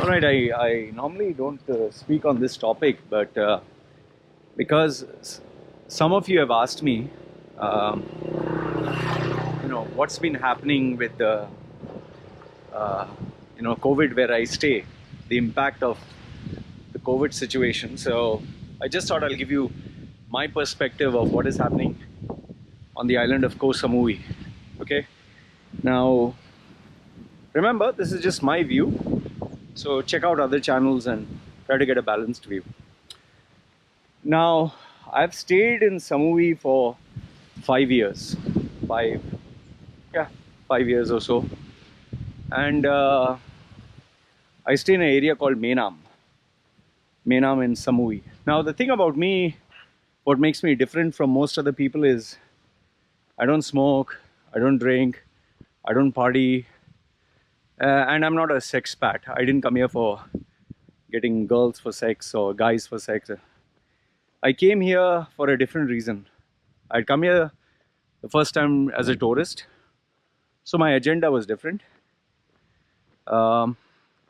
Right, I normally don't speak on this topic, but because some of you have asked me, um, what's been happening with the, uh, COVID where I stay, the impact of the COVID situation. So I just thought I'll give you my perspective of what is happening on the island of Koh Samui. Okay. Now, remember, this is just my view. So check out other channels and try to get a balanced view. Now, I've stayed in Samui for 5 years, five, yeah, 5 years or so, and I stay in an area called Menam in Samui. Now, the thing about me, what makes me different from most other people is I don't smoke, I don't drink, I don't party, and I'm not a sexpat. I didn't come here for getting girls for sex or guys for sex. I came here for a different reason. I'd come here the first time as a tourist, so my agenda was different.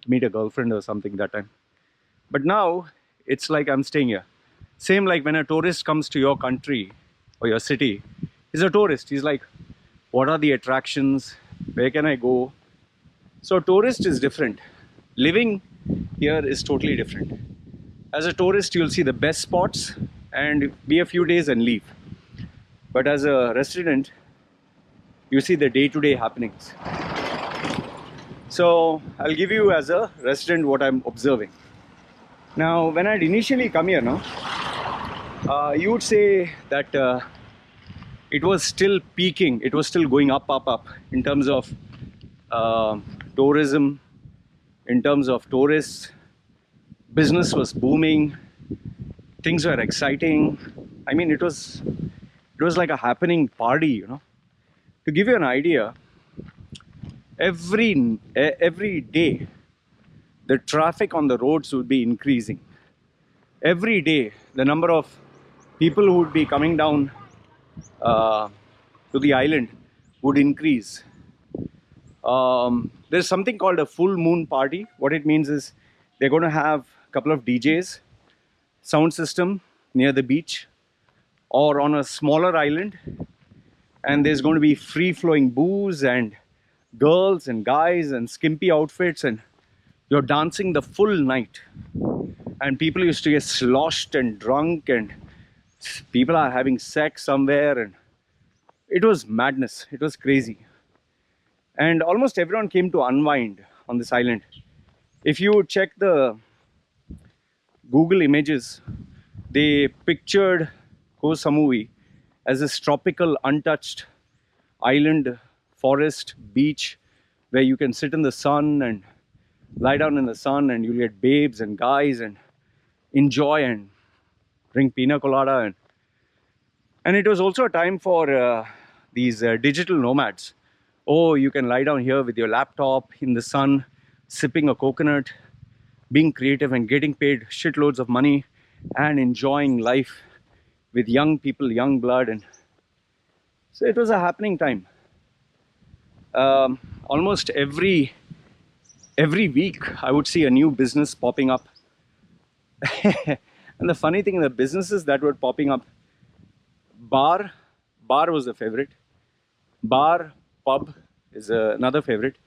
Meet a girlfriend or something that time. But now it's like I'm staying here. Same like when a tourist comes to your country or your city, he's a tourist. He's like, what are the attractions? Where can I go? So tourist is different. Living here is totally different. As a tourist, you'll see the best spots and be a few days and leave. But as a resident, you see the day-to-day happenings. So I'll give you as a resident what I'm observing. Now, when I'd initially come here, you would say that it was still peaking. It was still going up in terms of tourism, in terms of tourists. Business was booming. Things were exciting. I mean, it was like a happening party, To give you an idea, every day, the traffic on the roads would be increasing. Every day, the number of people who would be coming down to the island would increase. There's something called a full moon party. What it means is they're going to have a couple of DJs, sound system near the beach or on a smaller island, and there's going to be free-flowing booze and girls and guys and skimpy outfits, and you're dancing the full night. And people used to get sloshed and drunk, and people are having sex somewhere, and it was madness. It was crazy. And almost everyone came to unwind on this island. If you check the Google images, they pictured Koh Samui as this tropical, untouched island, forest, beach, where you can sit in the sun and lie down in the sun, and you'll get babes and guys and enjoy and drink pina colada. And it was also a time for these digital nomads. Oh, you can lie down here with your laptop in the sun, sipping a coconut, being creative and getting paid shitloads of money and enjoying life with young people, young blood. And so it was a happening time. Almost every week I would see a new business popping up. And the funny thing, the businesses that were popping up, bar was a favorite. Bar, pub is another favorite.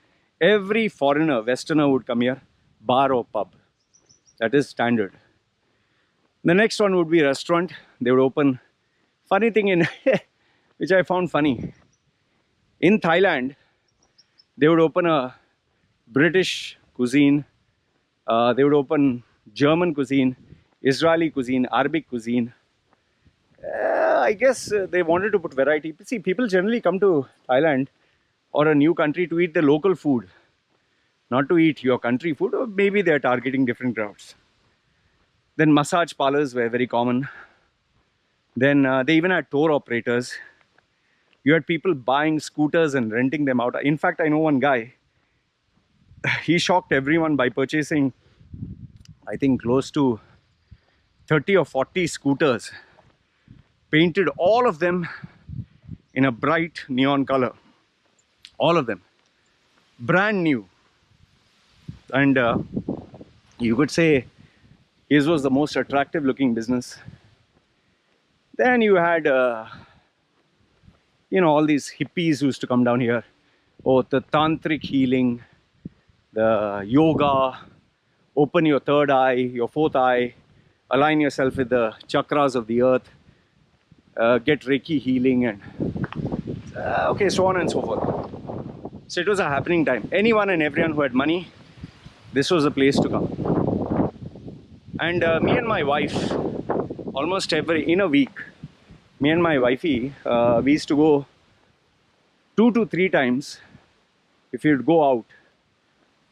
Every foreigner, Westerner would come here, bar or pub. That is standard. The next one would be restaurant. They would open. Funny thing in which I found funny. In Thailand, they would open a British cuisine. They would open German cuisine, Israeli cuisine, Arabic cuisine. I guess they wanted to put variety. See, people generally come to Thailand or a new country to eat the local food, not to eat your country food, or maybe they're targeting different crowds. Then massage parlors were very common. Then they even had tour operators. You had people buying scooters and renting them out. In fact, I know one guy, he shocked everyone by purchasing, I think, close to 30 or 40 scooters, painted all of them in a bright neon color. All of them. Brand new. And You could say his was the most attractive looking business. Then you had, all these hippies who used to come down here. Oh, the tantric healing, the yoga, open your third eye, your fourth eye, align yourself with the chakras of the earth, get Reiki healing, and okay, so on and so forth. So it was a happening time. Anyone and everyone who had money, this was a place to come. And me and my wife, almost in a week, me and my wifey, we used to go 2 to 3 times. If you'd go out,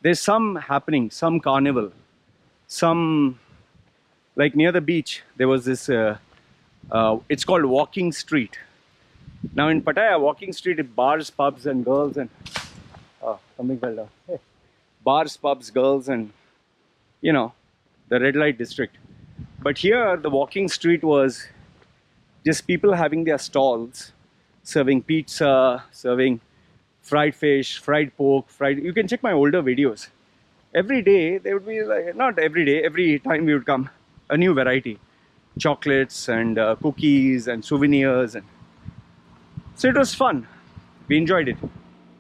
there's some happening, some carnival, some, like near the beach, there was this, it's called Walking Street. Now in Pattaya, Walking Street is bars, pubs and girls and, something fell down. Hey. Bars, pubs, girls and, the red light district. But here, the Walking Street was just people having their stalls, serving pizza, serving fried fish, fried pork, you can check my older videos. Every day, there would be like, not every day, every time we would come, a new variety. Chocolates and cookies and souvenirs. And so it was fun. We enjoyed it.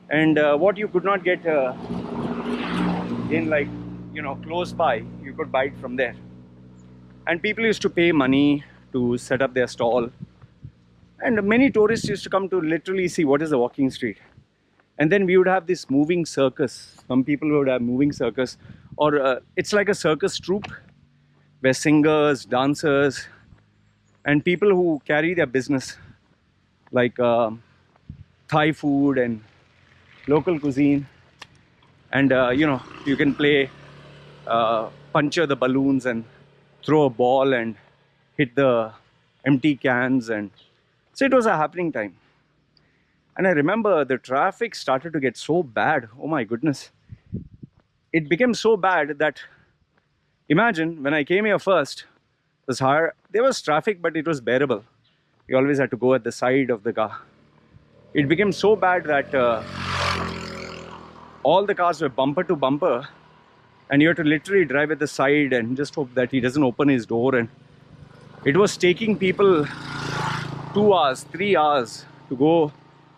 And what you could not get in like, close by, you could buy it from there. And people used to pay money to set up their stall. And many tourists used to come to literally see what is the Walking Street. And then we would have this moving circus. Some people would have moving circus. Or it's like a circus troupe where singers, dancers, and people who carry their business like Thai food and local cuisine. And, you can play, puncture the balloons and throw a ball and hit the empty cans. And so it was a happening time. And I remember the traffic started to get so bad. Oh my goodness. It became so bad that, imagine when I came here first, it was hard. There was traffic, but it was bearable. You always had to go at the side of the car. It became so bad that all the cars were bumper to bumper, and you had to literally drive at the side and just hope that he doesn't open his door. And it was taking people 2 hours, 3 hours to go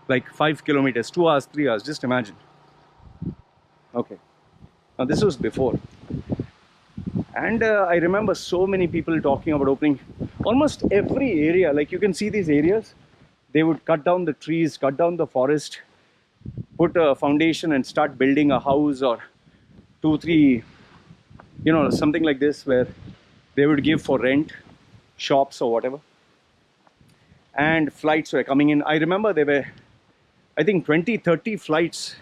like 5 kilometers, 2 hours, 3 hours, just imagine. Okay, now this was before. And I remember so many people talking about opening almost every area. Like you can see these areas, they would cut down the trees, cut down the forest, put a foundation and start building a house or 2, 3, something like this where they would give for rent, shops or whatever. And flights were coming in. I remember there were, I think 20, 30 flights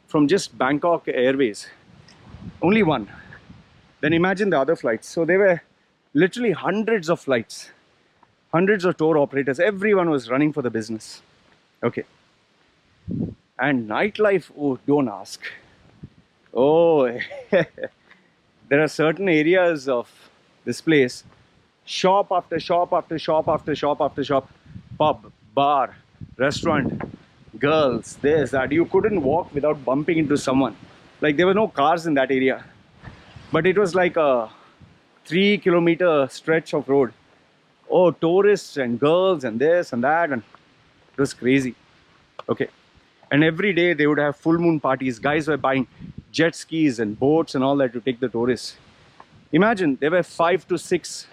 from just Bangkok Airways. Only one. Then imagine the other flights. So there were literally hundreds of flights, hundreds of tour operators. Everyone was running for the business. Okay. And nightlife, oh, don't ask. Oh, there are certain areas of this place, shop after shop after shop after shop after shop, pub, bar, restaurant, girls, this, that. You couldn't walk without bumping into someone. Like there were no cars in that area. But it was like a 3-kilometer stretch of road. Oh, tourists and girls and this and that. And it was crazy. Okay. And every day they would have full moon parties. Guys were buying jet skis and boats and all that to take the tourists. Imagine there were 5 to 6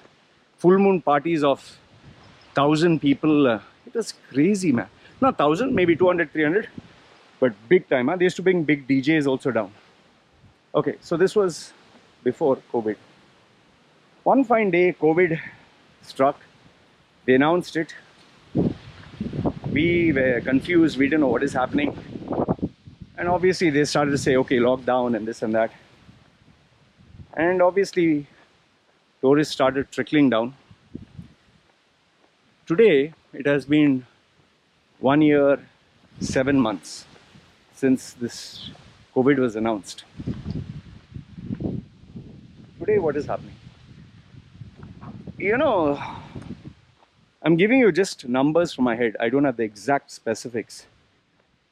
full moon parties of 1,000 people. It was crazy, man. Not 1,000, maybe 200, 300. But big time. Huh? They used to bring big DJs also down. Okay, so this was before COVID. One fine day, COVID struck. They announced it. We were confused. We didn't know what is happening. And obviously they started to say, okay, lockdown and this and that. And obviously tourists started trickling down. Today, it has been 1 year, 7 months since this COVID was announced. Today, what is happening? I'm giving you just numbers from my head. I don't have the exact specifics.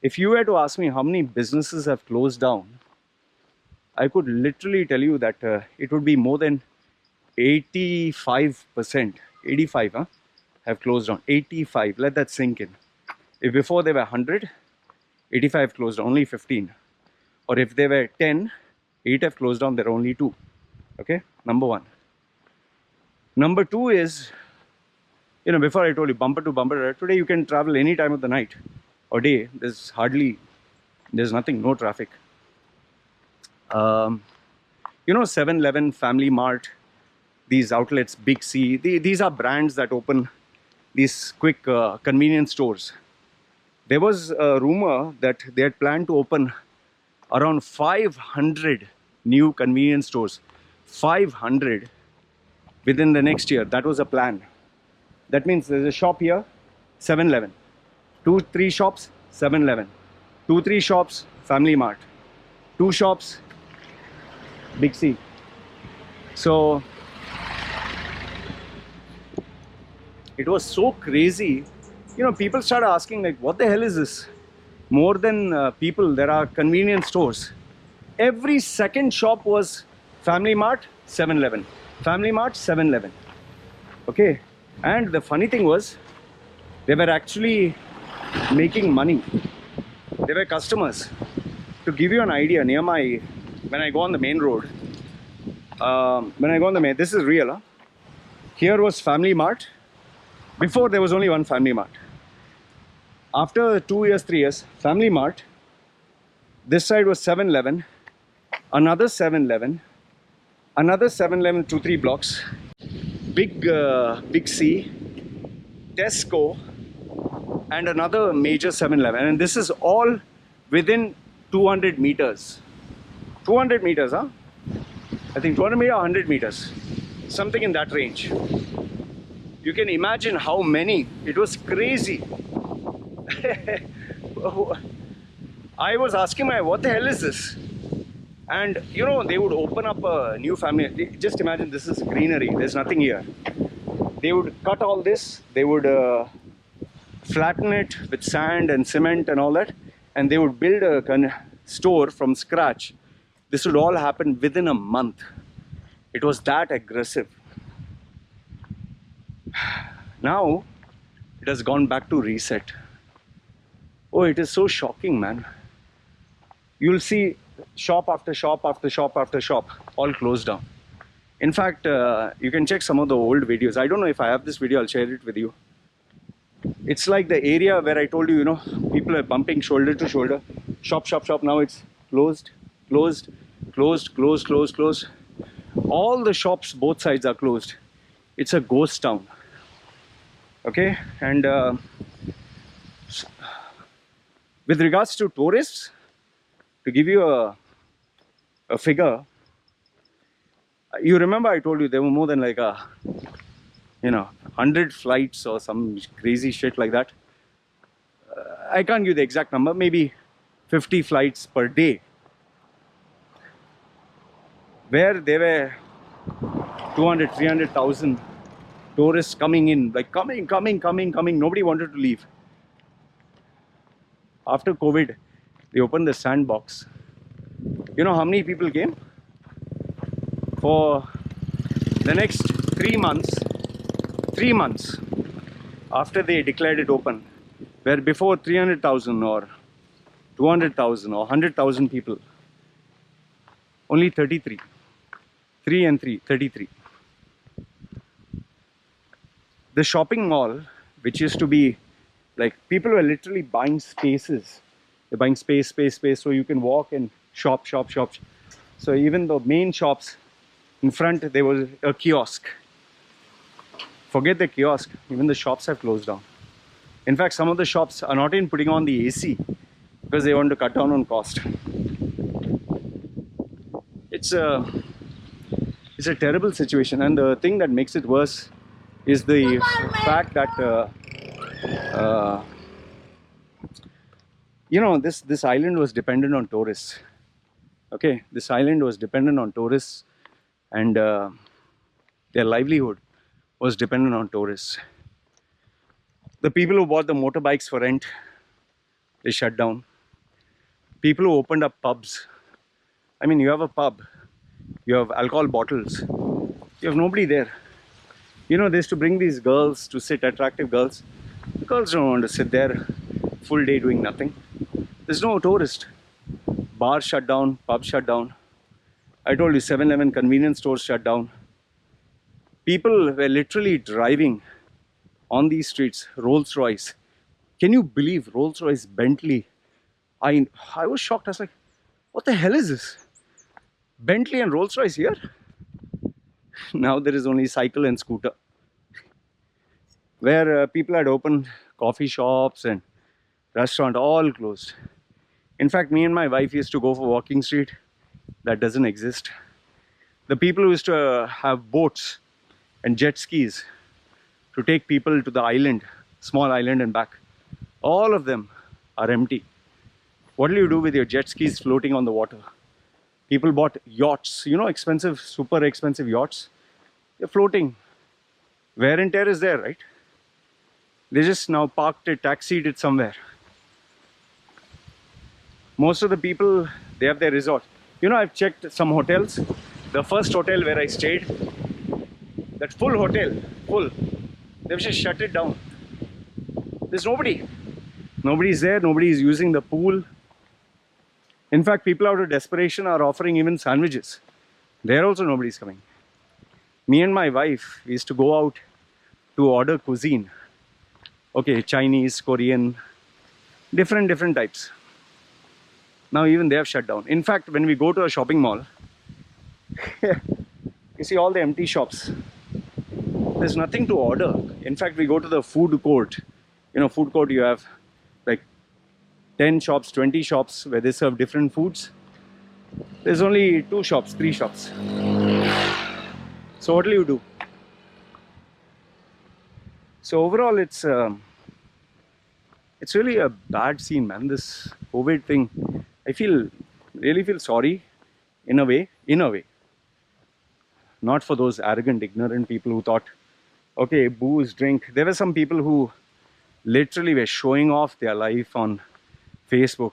If you were to ask me how many businesses have closed down, I could literally tell you that it would be more than 85%, 85, huh? Have closed down. 85, let that sink in. If before they were 100, 85 closed down, only 15. Or if they were 10, 8 have closed down, there are only 2. Okay, number one. Number two is, before I told you bumper to bumper, today you can travel any time of the night or day. There's nothing, no traffic. 7-Eleven, Family Mart, these outlets, Big C, these are brands that open these quick convenience stores. There was a rumor that they had planned to open around 500 new convenience stores. 500 within the next year. That was a plan. That means there's a shop here, 7-Eleven. 2-3 shops, 7-Eleven. 2-3 shops, Family Mart. 2 shops, Big C. So it was so crazy. People started asking, like, what the hell is this? More than people, there are convenience stores. Every second shop was Family Mart, 7-Eleven. Family Mart, 7-Eleven. Okay. And the funny thing was, they were actually making money. They were customers. To give you an idea, when I go on the main road, this is real. Huh? Here was Family Mart. Before there was only one Family Mart. After 2 years, 3 years, Family Mart. This side was 7-Eleven. Another 7-Eleven. Another 7-Eleven, 2-3 blocks. Big C. Tesco. And another major 7-Eleven. And this is all within 200 meters. 200 meters, huh? I think 200 meters or 100 meters. Something in that range. You can imagine how many. It was crazy. I was asking what the hell is this? And they would open up a new family. Just imagine, this is greenery. There's nothing here. They would cut all this. They would flatten it with sand and cement and all that. And they would build a store from scratch. This would all happen within a month. It was that aggressive. Now, it has gone back to reset. Oh, it is so shocking, man. You'll see shop after shop after shop after shop, all closed down. In fact, you can check some of the old videos. I don't know if I have this video, I'll share it with you. It's like the area where I told you, people are bumping shoulder to shoulder. Shop, shop, shop. Now it's closed, closed, closed, closed, closed, closed. All the shops, both sides are closed. It's a ghost town. Okay, and with regards to tourists, to give you a figure, you remember I told you there were more than like 100 flights or some crazy shit like that. I can't give the exact number, maybe 50 flights per day, where there were 200, 300,000 tourists coming in, like coming. Nobody wanted to leave. After COVID, they opened the sandbox. You know how many people came? For the next 3 months, 3 months after they declared it open, where before 300,000 or 200,000 or 100,000 people, only 33. 3 and 3, 33. The shopping mall, which used to be like, people were literally buying spaces. They're buying space, so you can walk and shop. So even the main shops, in front there was a kiosk. Forget the kiosk, even the shops have closed down. In fact, some of the shops are not even putting on the AC because they want to cut down on cost. It's a terrible situation, and the thing that makes it worse is the fact that this island was dependent on tourists. Okay, this island was dependent on tourists, and their livelihood was dependent on tourists. The people who bought the motorbikes for rent, they shut down. People who opened up pubs, I mean, you have a pub, you have alcohol bottles, you have nobody there. You know, they used to bring these girls to sit, attractive girls. The girls don't want to sit there full day doing nothing. There's no tourist. Bars shut down, pubs shut down. I told you 7-Eleven convenience stores shut down. People were literally driving on these streets, Rolls Royce. Can you believe Rolls Royce, Bentley? I was shocked. I was like, what the hell is this? Bentley and Rolls Royce here? Now there is only cycle and scooter. Where people had opened coffee shops and restaurant, all closed. In fact, me and my wife used to go for walking street. That doesn't exist. The people who used to have boats and jet skis to take people to the island, small island and back, all of them are empty. What will you do with your jet skis floating on the water? People bought yachts, you know, expensive, super expensive yachts. They're floating. Wear and tear is there, right? They just now parked it, taxied it somewhere. Most of the people, they have their resort. You know, I've checked some hotels. The first hotel where I stayed, that full hotel, full, they've just shut it down. There's nobody. Nobody's there, nobody's using the pool. In fact, people out of desperation are offering even sandwiches. There also nobody's coming. Me and my wife, we used to go out to order cuisine. Okay, Chinese, Korean, different types. Now even they have shut down. In fact, when we go to a shopping mall, you see all the empty shops. There's nothing to order. In fact, we go to the food court. You know, food court, you have like 10 shops, 20 shops where they serve different foods. There's only 2 shops, 3 shops. So what will you do? So overall, it's really a bad scene, man. This COVID thing, I really feel sorry in a way. Not for those arrogant, ignorant people who thought, okay, booze, drink. There were some people who literally were showing off their life on Facebook.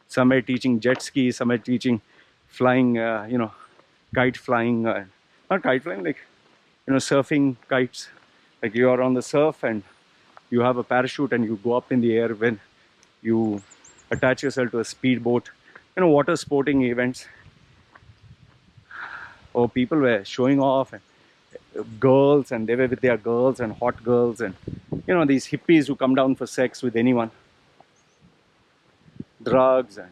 Some are teaching jet ski, some are teaching flying, kite flying, not kite flying, like, surfing kites. Like you are on the surf and you have a parachute and you go up in the air when you attach yourself to a speedboat, water sporting events. Or people were showing off, and girls, and they were with their girls and hot girls, and these hippies who come down for sex with anyone. Drugs and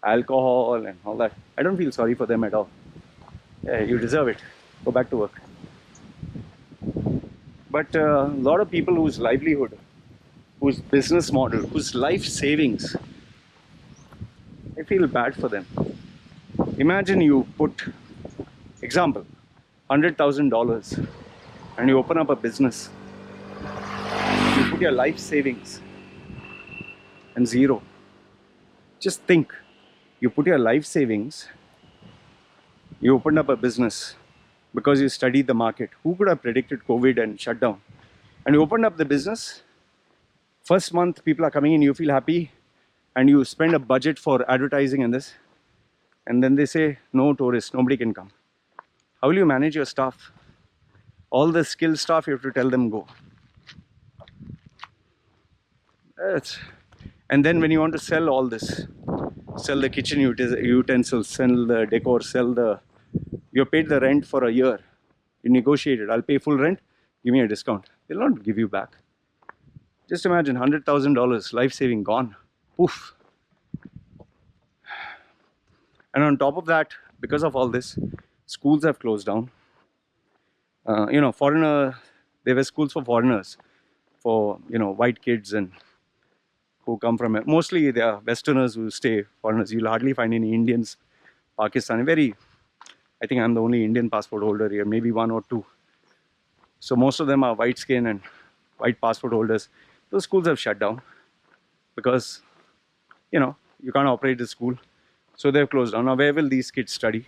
alcohol and all that. I don't feel sorry for them at all. Yeah, you deserve it. Go back to work. But a lot of people whose livelihood, whose business model, whose life savings, I feel bad for them. Imagine you put, example, $100,000 and you open up a business. You put your life savings and zero. Just think, you put your life savings, you opened up a business because you studied the market. Who could have predicted COVID and shutdown? And you opened up the business. First month, people are coming in, you feel happy, and you spend a budget for advertising and this. And then they say, no tourists, nobody can come. How will you manage your staff? All the skilled staff, you have to tell them go. And then when you want to sell all this, sell the kitchen utensils, sell the decor, you're paid the rent for a year. You negotiated, I'll pay full rent, give me a discount. They'll not give you back. Just imagine $100,000, life saving gone. Poof. And on top of that, because of all this, schools have closed down. There were schools for foreigners, for, white kids and who come from, mostly they are Westerners who stay, foreigners. You'll hardly find any Indians, Pakistani. I think I'm the only Indian passport holder here, maybe 1 or 2. So most of them are white skin and white passport holders. Those schools have shut down because, you can't operate the school. So they've closed down. Now where will these kids study?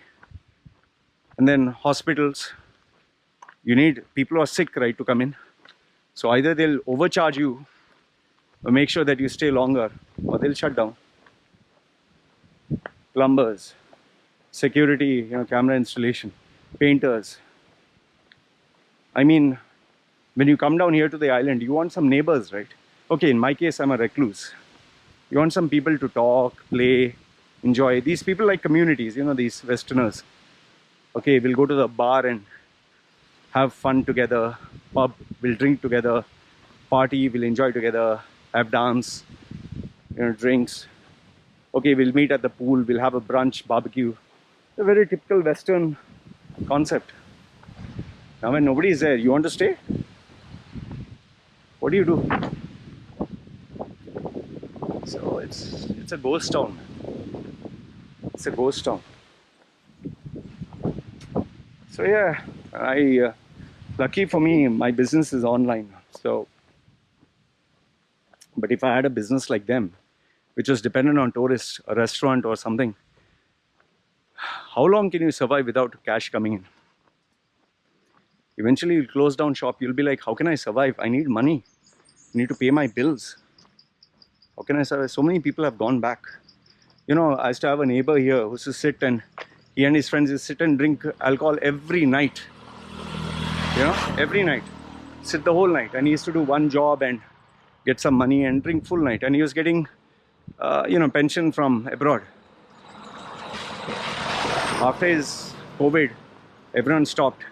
And then hospitals, you need people who are sick, right, to come in. So either they'll overcharge you or make sure that you stay longer, or they'll shut down. Plumbers, security, camera installation, painters. I mean, when you come down here to the island, you want some neighbors, right? Okay, in my case, I'm a recluse. You want some people to talk, play, enjoy. These people like communities, these Westerners. Okay, we'll go to the bar and have fun together. Pub, we'll drink together. Party, we'll enjoy together. Have dance, drinks. Okay, we'll meet at the pool. We'll have a brunch, barbecue. A very typical Western concept. Now when nobody is there, you want to stay? What do you do? So it's a ghost town. It's a ghost town. So yeah, lucky for me, my business is online. So, but if I had a business like them, which was dependent on tourists, a restaurant or something, how long can you survive without cash coming in? Eventually you'll close down shop. You'll be like, how can I survive? I need money. I need to pay my bills. How can I survive? So many people have gone back. I used to have a neighbor here who used to sit, and he and his friends used to sit and drink alcohol every night. Every night. Sit the whole night. And he used to do one job and get some money and drink full night. And he was getting, pension from abroad. After his COVID, everyone stopped.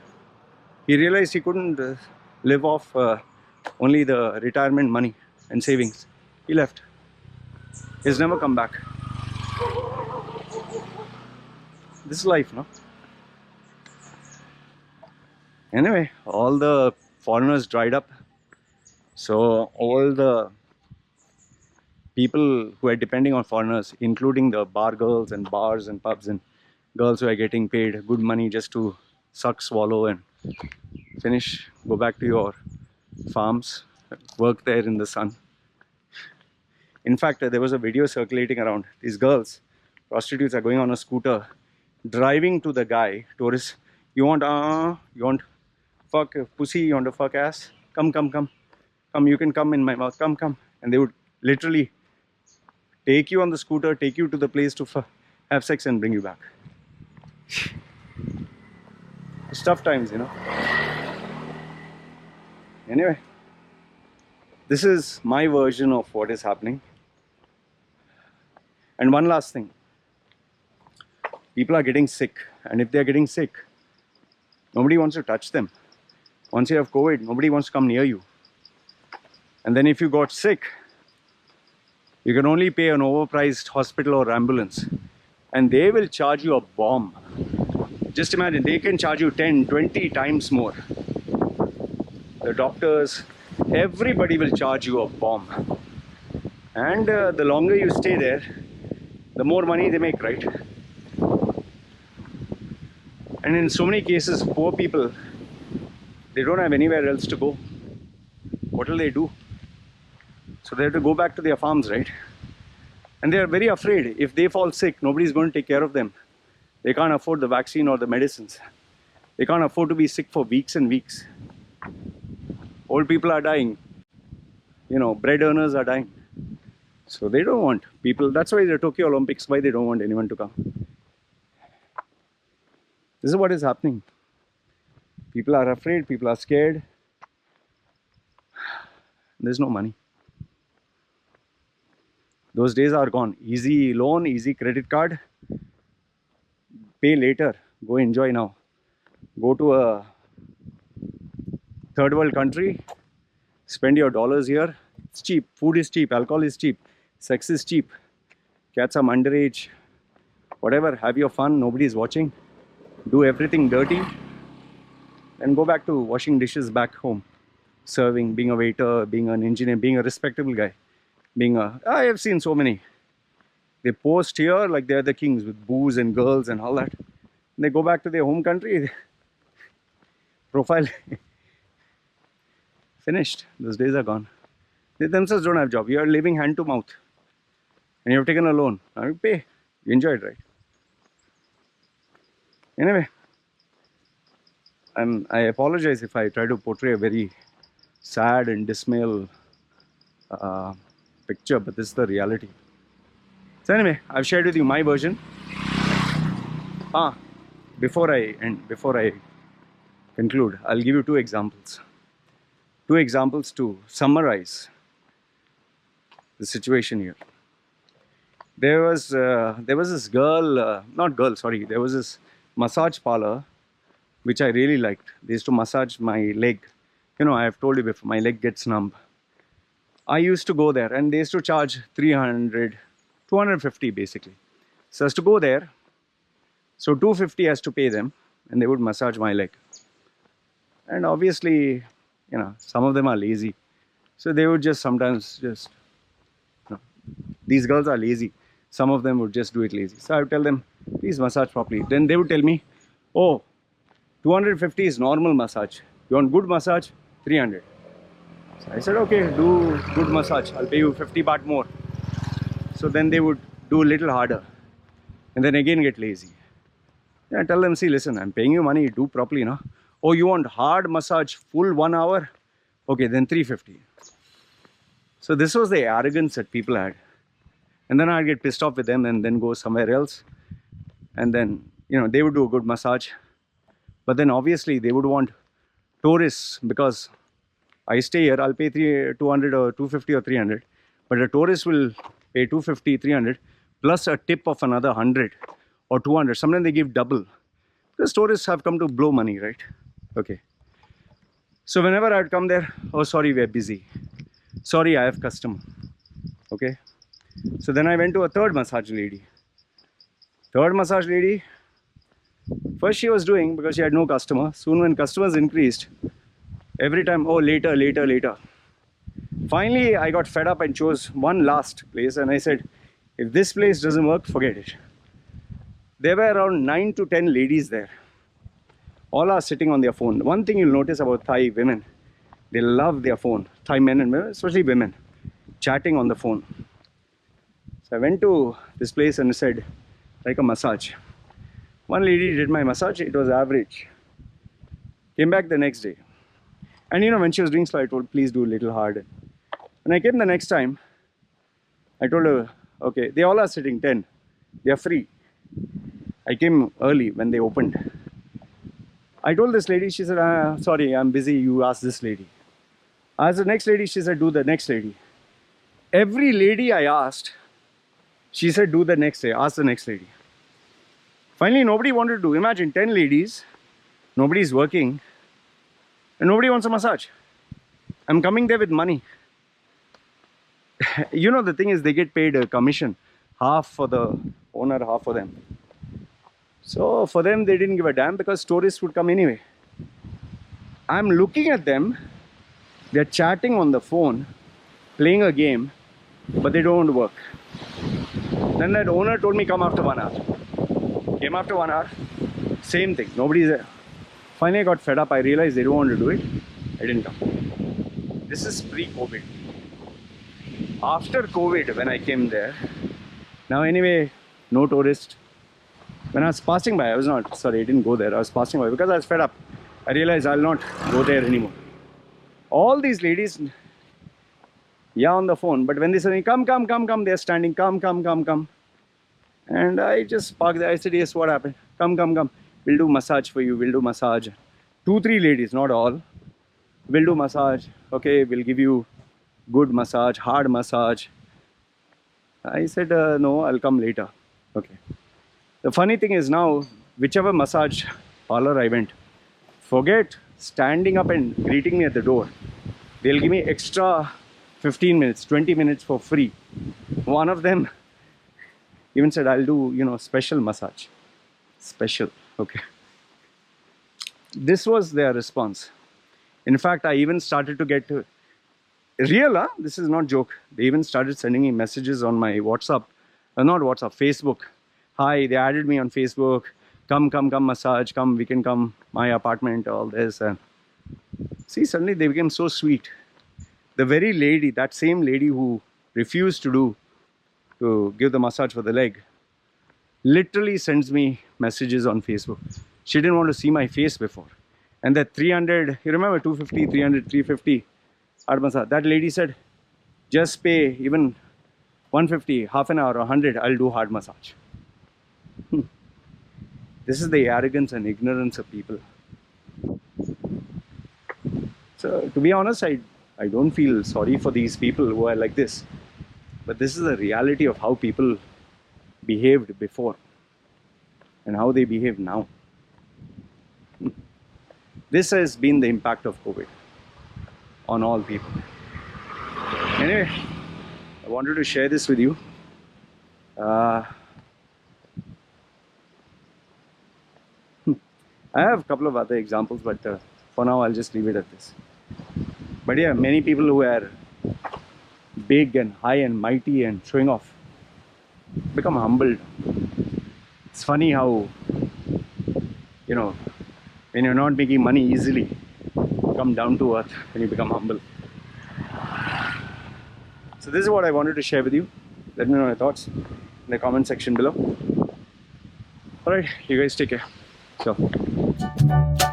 He realized he couldn't live off only the retirement money and savings. He left. He's never come back. This is life, no? Anyway, all the foreigners dried up. So all the people who are depending on foreigners, including the bar girls and bars and pubs and girls who are getting paid good money just to suck, swallow and finish, go back to your farms, work there in the sun. In fact, there was a video circulating around. These girls, prostitutes, are going on a scooter, driving to the guy, tourist. You want fuck pussy, you want to fuck ass? Come, you can come in my mouth, come. And they would literally take you on the scooter, take you to the place to have sex and bring you back. It's tough times, Anyway, this is my version of what is happening. And one last thing. People are getting sick. And if they are getting sick, nobody wants to touch them. Once you have COVID, nobody wants to come near you. And then if you got sick, you can only pay an overpriced hospital or ambulance. And they will charge you a bomb. Just imagine, they can charge you 10, 20 times more. The doctors, everybody will charge you a bomb. And the longer you stay there, the more money they make, right? And in so many cases, poor people, they don't have anywhere else to go. What will they do? So they have to go back to their farms, right? And they are very afraid. If they fall sick, nobody's going to take care of them. They can't afford the vaccine or the medicines. They can't afford to be sick for weeks and weeks. Old people are dying. Bread earners are dying. So they don't want people. That's why the Tokyo Olympics, why they don't want anyone to come. This is what is happening. People are afraid, people are scared. There's no money. Those days are gone. Easy loan, easy credit card. Pay later. Go enjoy now. Go to a third world country. Spend your dollars here. It's cheap. Food is cheap. Alcohol is cheap. Sex is cheap. Catch some underage. Whatever. Have your fun. Nobody is watching. Do everything dirty. And go back to washing dishes back home. Serving, being a waiter, being an engineer, being a respectable guy. I have seen so many. They post here like they're the kings with booze and girls and all that. And they go back to their home country. Profile finished. Those days are gone. They themselves don't have job. You are living hand to mouth. And you have taken a loan. Now you pay. You enjoy it, right? Anyway. I apologize if I try to portray a very sad and dismal picture, but this is the reality. So anyway, I've shared with you my version. Ah, before I conclude, I'll give you two examples. Two examples to summarize the situation here. There was this girl, not girl, sorry. There was this massage parlor which I really liked. They used to massage my leg. You know, I have told you before, my leg gets numb. I used to go there, and they used to charge 300, 250 basically. So I used to go there. So 250 has to pay them, and they would massage my leg. And obviously, you know, some of them are lazy, so they would just sometimes just, you know, these girls are lazy. Some of them would just do it lazy. So I would tell them, please massage properly. Then they would tell me, oh, 250 is normal massage. You want good massage? 300. So I said, okay, do good massage. I'll pay you 50 baht more. So then they would do a little harder, and then again get lazy. Then I tell them, see, listen, I'm paying you money, do properly, no? Oh, you want hard massage, full 1 hour? Okay, then 350. So this was the arrogance that people had. And then I'd get pissed off with them and then go somewhere else. And then, you know, they would do a good massage. But then obviously they would want tourists, because I stay here, I'll pay 200 or 250 or 300. But a tourist will pay 250, 300 plus a tip of another 100 or 200. Sometimes they give double. Because tourists have come to blow money, right? Okay. So whenever I'd come there, oh, sorry, we're busy. Sorry, I have customer. Okay. So then I went to a third massage lady. First she was doing, because she had no customer. Soon when customers increased, every time, oh, later, later, later. Finally, I got fed up and chose one last place, and I said, if this place doesn't work, forget it. There were around 9 to 10 ladies there. All are sitting on their phone. One thing you'll notice about Thai women, they love their phone. Thai men and women, especially women, chatting on the phone. So I went to this place and said, like a massage. One lady did my massage, it was average. Came back the next day. And you know, when she was doing slow, I told, please do a little hard. When I came the next time, I told her, okay, they all are sitting 10. They are free. I came early when they opened. I told this lady, she said, sorry, I'm busy, you ask this lady. I asked the next lady, she said, do the next lady. Every lady I asked, she said, do the next day, ask the next lady. Finally, nobody wanted to do. Imagine 10 ladies, nobody's working, and nobody wants a massage. I'm coming there with money. You know, the thing is, they get paid a commission, half for the owner, half for them. So for them, they didn't give a damn, because tourists would come anyway. I'm looking at them, they're chatting on the phone, playing a game, but they don't want to work. Then that owner told me, come after 1 hour. Came after 1 hour, same thing, nobody's there. Finally, I got fed up. I realized they don't want to do it. I didn't come. This is pre-COVID. After COVID, when I came there, now anyway, no tourist. When I was passing by, I didn't go there. I was passing by because I was fed up. I realized I'll not go there anymore. All these ladies, yeah, on the phone, but when they say, come, they're standing, come. And I just parked there. I said, yes, what happened? Come. We'll do massage for you. We'll do massage. 2, 3 ladies, not all. We'll do massage. Okay, we'll give you good massage, hard massage. I said, no, I'll come later. Okay. The funny thing is now, whichever massage parlor I went, forget standing up and greeting me at the door. They'll give me extra 15 minutes, 20 minutes for free. One of them even said, I'll do, you know, special massage. Special, okay. This was their response. In fact, I even started to get real, this is not joke. They even started sending me messages on my WhatsApp, not WhatsApp, Facebook. Hi, they added me on Facebook. Come, massage, come, we can come, my apartment, all this. And see, suddenly they became so sweet. The very lady, that same lady who refused to give the massage for the leg, literally sends me messages on Facebook. She didn't want to see my face before. And that 300, you remember 250, 300, 350 hard massage. That lady said, just pay even 150, half an hour or 100, I'll do hard massage. This is the arrogance and ignorance of people. So, to be honest, I don't feel sorry for these people who are like this. But this is the reality of how people behaved before and how they behave now. This has been the impact of COVID on all people. Anyway, I wanted to share this with you. I have a couple of other examples, but for now I'll just leave it at this. But yeah, many people who are big and high and mighty and showing off become humbled. It's funny how, you know, when you're not making money easily, you come down to earth and you become humble. So this is what I wanted to share with you. Let me know your thoughts in the comment section below. Alright, you guys take care. So.